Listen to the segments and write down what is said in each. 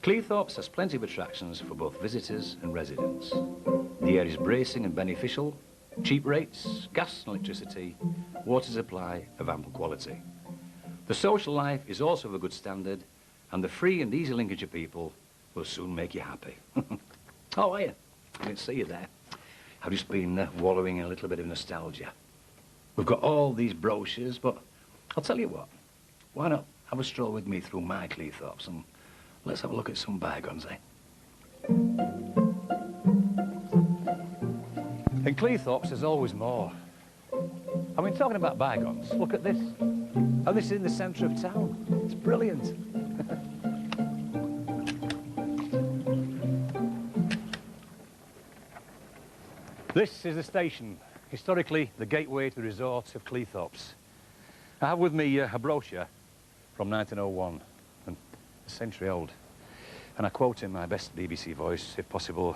Cleethorpes has plenty of attractions for both visitors and residents. The air is bracing and beneficial, cheap rates, gas and electricity, water supply of ample quality. The social life is also of a good standard, and the free and easy linkage of people will soon make you happy. Oh, are you? I didn't see you there. I've just been wallowing in a little bit of nostalgia. We've got all these brochures, but I'll tell you what, why not have a stroll with me through my Cleethorpes and let's have a look at some bygones, eh? In Cleethorpes, there's always more. I mean, talking about bygones, look at this. And this is in the centre of town. It's brilliant. This is the station, historically the gateway to the resort of Cleethorpes. I have with me a brochure from 1901. A century old, and I quote in my best BBC voice, if possible.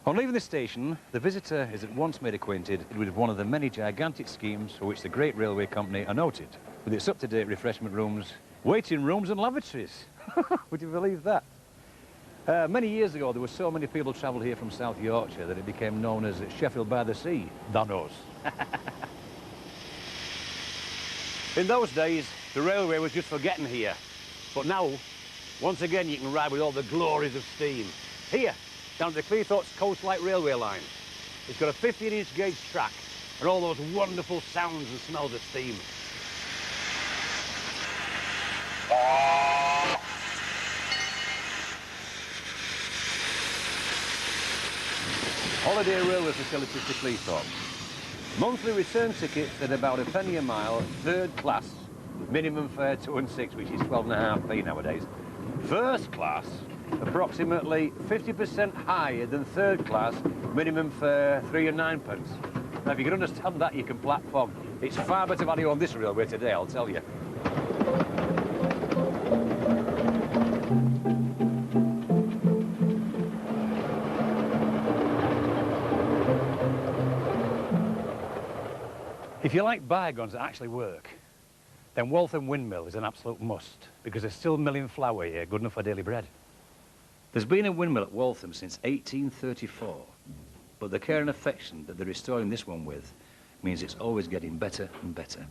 On leaving the station, the visitor is at once made acquainted with one of the many gigantic schemes for which the great railway company are noted, with its up-to-date refreshment rooms, waiting rooms and lavatories. Would you believe that? Many years ago, there were so many people travelled here from South Yorkshire that it became known as Sheffield by the Sea. Thou knows. In those days, the railway was just for getting here, but now, once again, you can ride with all the glories of steam. Here, down at the Cleethorpes Coastlight Railway line. It's got a 15-inch gauge track and all those wonderful sounds and smells of steam. Holiday railway facilities to Cleethorpes. Monthly return tickets at about a penny a mile, third class, minimum fare 2 and 6, which is 12.5p nowadays. First class, approximately 50% higher than third class, minimum fare 3 and 9p. Now, if you can understand that, you can platform. It's far better value on this railway today, I'll tell you. If you like bygones that actually work, then Waltham Windmill is an absolute must, because they're still milling flour here, good enough for daily bread. There's been a windmill at Waltham since 1834, but the care and affection that they're restoring this one with means it's always getting better and better.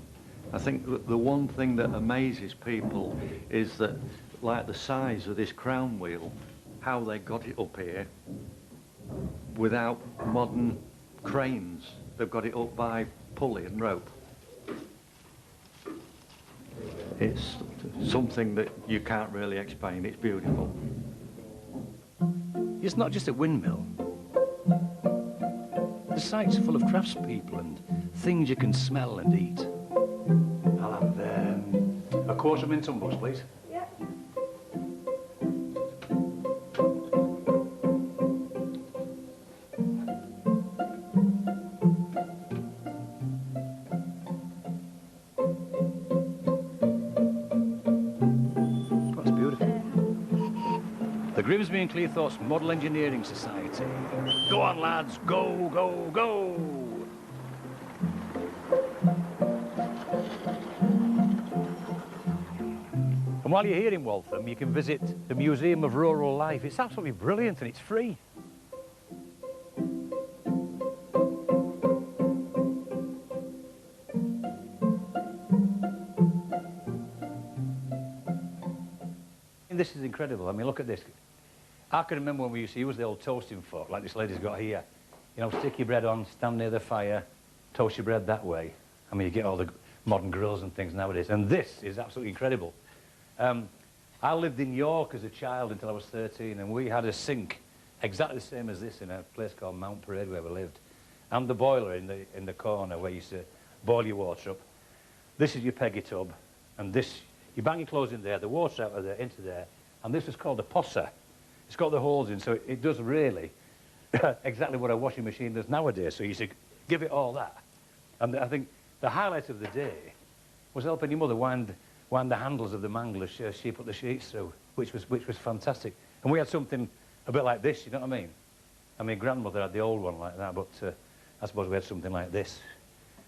I think the one thing that amazes people is that, like the size of this crown wheel, how they got it up here without modern cranes. They've got it up by pulley and rope. It's something that you can't really explain. It's beautiful. It's not just a windmill. The site's full of craftspeople and things you can smell and eat. I'll have a quarter of mint tumbles, please. Yeah. The Grimsby and Cleethorpes Model Engineering Society. Go on, lads, go, go, go! And while you're here in Waltham, you can visit the Museum of Rural Life. It's absolutely brilliant and it's free. This is incredible. I mean, look at this. I can remember when we used to use the old toasting fork, like this lady's got here. You know, stick your bread on, stand near the fire, toast your bread that way. I mean, you get all the modern grills and things nowadays. And this is absolutely incredible. I lived in York as a child until I was 13, and we had a sink exactly the same as this in a place called Mount Parade where we lived. And the boiler in the corner where you used to boil your water up. This is your peggy tub, and this, you bang your clothes in there, the water out of there, into there, and this is called a posser. It's got the holes in, so it does really exactly what a washing machine does nowadays. So you should give it all that. And I think the highlight of the day was helping your mother wind the handles of the mangler she put the sheets through, which was fantastic. And we had something a bit like this, you know what I mean? And my grandmother had the old one like that, but I suppose we had something like this,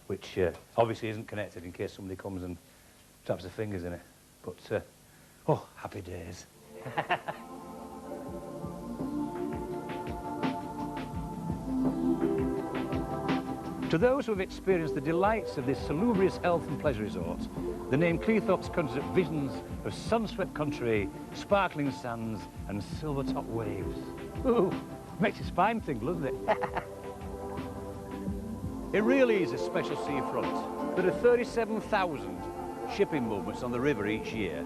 which obviously isn't connected in case somebody comes and taps their fingers in it. But, oh, happy days. To those who have experienced the delights of this salubrious health and pleasure resort, the name Cleethorpes conjures up visions of sun-swept country, sparkling sands and silver-top waves. Ooh, makes your spine tingle, doesn't it? It really is a special seafront. There are 37,000 shipping movements on the river each year,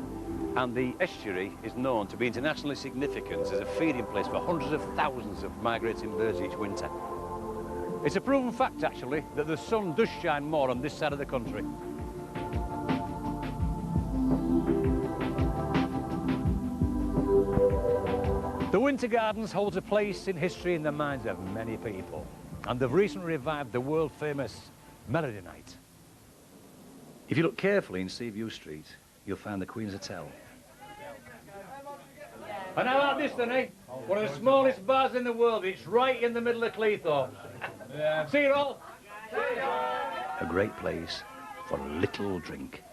and the estuary is known to be internationally significant as a feeding place for hundreds of thousands of migrating birds each winter. It's a proven fact, actually, that the sun does shine more on this side of the country. The Winter Gardens holds a place in history in the minds of many people, and they've recently revived the world-famous Melody Night. If you look carefully in Seaview Street, you'll find the Queen's Hotel. And how about this then, eh? One of the smallest bars in the world. It's right in the middle of Cleethorpes. See you all. A great place for a little drink.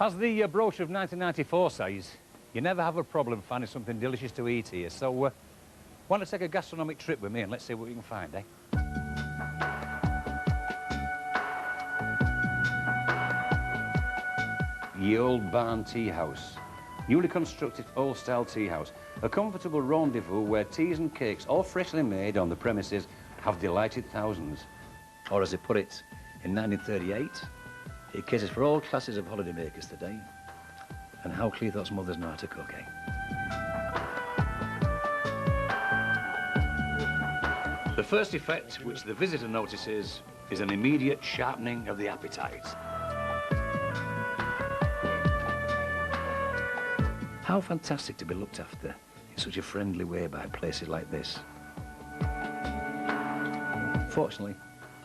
As the brochure of 1994 says, you never have a problem finding something delicious to eat here. So, why don't you take a gastronomic trip with me and let's see what we can find, eh? Ye Old Barn Tea House. Newly constructed old-style tea house. A comfortable rendezvous where teas and cakes, all freshly made on the premises, have delighted thousands. Or as they put it, in 1938, it caters for all classes of holidaymakers today. And how Cleethorpes mothers know how to cook, eh? The first effect which the visitor notices is an immediate sharpening of the appetite. How fantastic to be looked after in such a friendly way by places like this. Fortunately,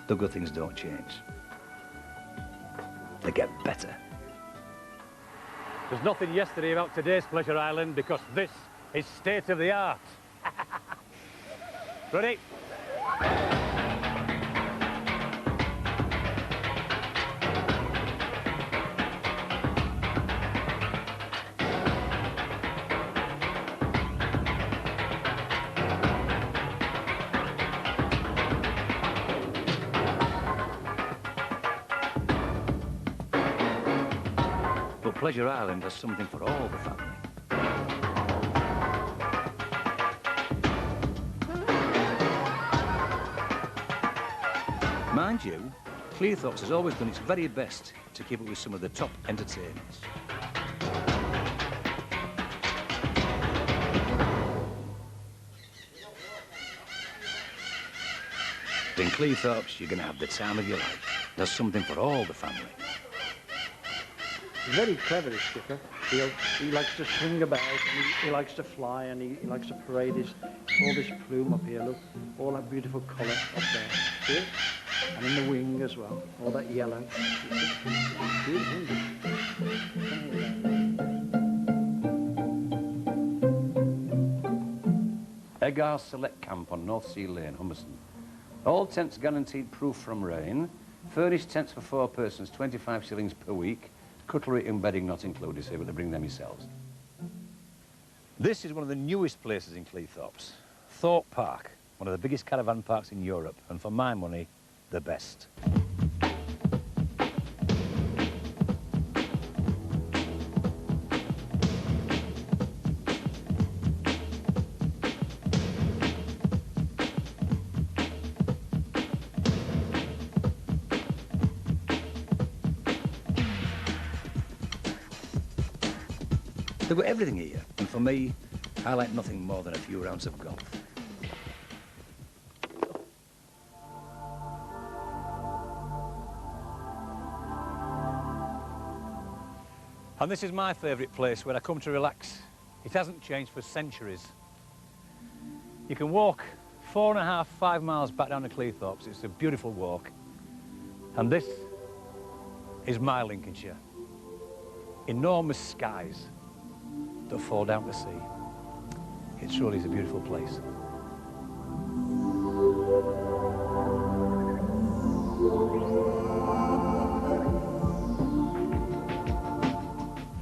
the good things don't change. They get better. There's nothing yesterday about today's Pleasure Island because this is state of the art. Ready? Pleasure Island has something for all the family. Mind you, Cleethorpes has always done its very best to keep up with some of the top entertainers. In Cleethorpes, you're going to have the time of your life. There's something for all the family. He's very clever, this skipper. He likes to swing about, and he likes to fly, and he likes to parade all this plume up here, look, all that beautiful colour up there. See it? And in the wing as well, all that yellow. Beautiful. Egar's Select Camp on North Sea Lane, Humberston. All tents guaranteed proof from rain. Furnished tents for 4 persons, 25 shillings per week. Cutlery and bedding not included, so you're able to bring them yourselves. This is one of the newest places in Cleethorpes. Thorpe Park, one of the biggest caravan parks in Europe, and for my money, the best. They've got everything here, and for me, I like nothing more than a few rounds of golf. And this is my favourite place where I come to relax. It hasn't changed for centuries. You can walk 4.5, 5 miles back down to Cleethorpes. It's a beautiful walk. And this is my Lincolnshire. Enormous skies that fall down to sea. It truly is a beautiful place.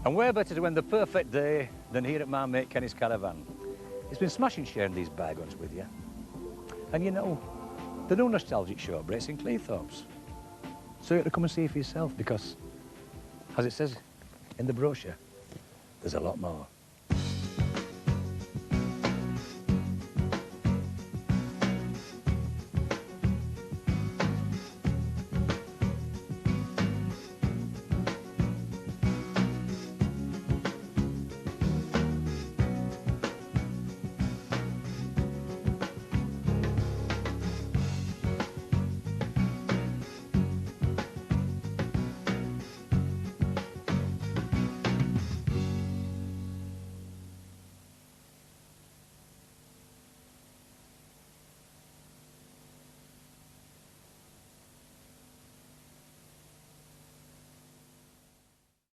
And where better to win the perfect day than here at my mate Kenny's Caravan. It's been smashing sharing these Bygones with you. And you know, the new nostalgic shortbread's in Cleethorpes. So you have to come and see for yourself because, as it says in the brochure, there's a lot more.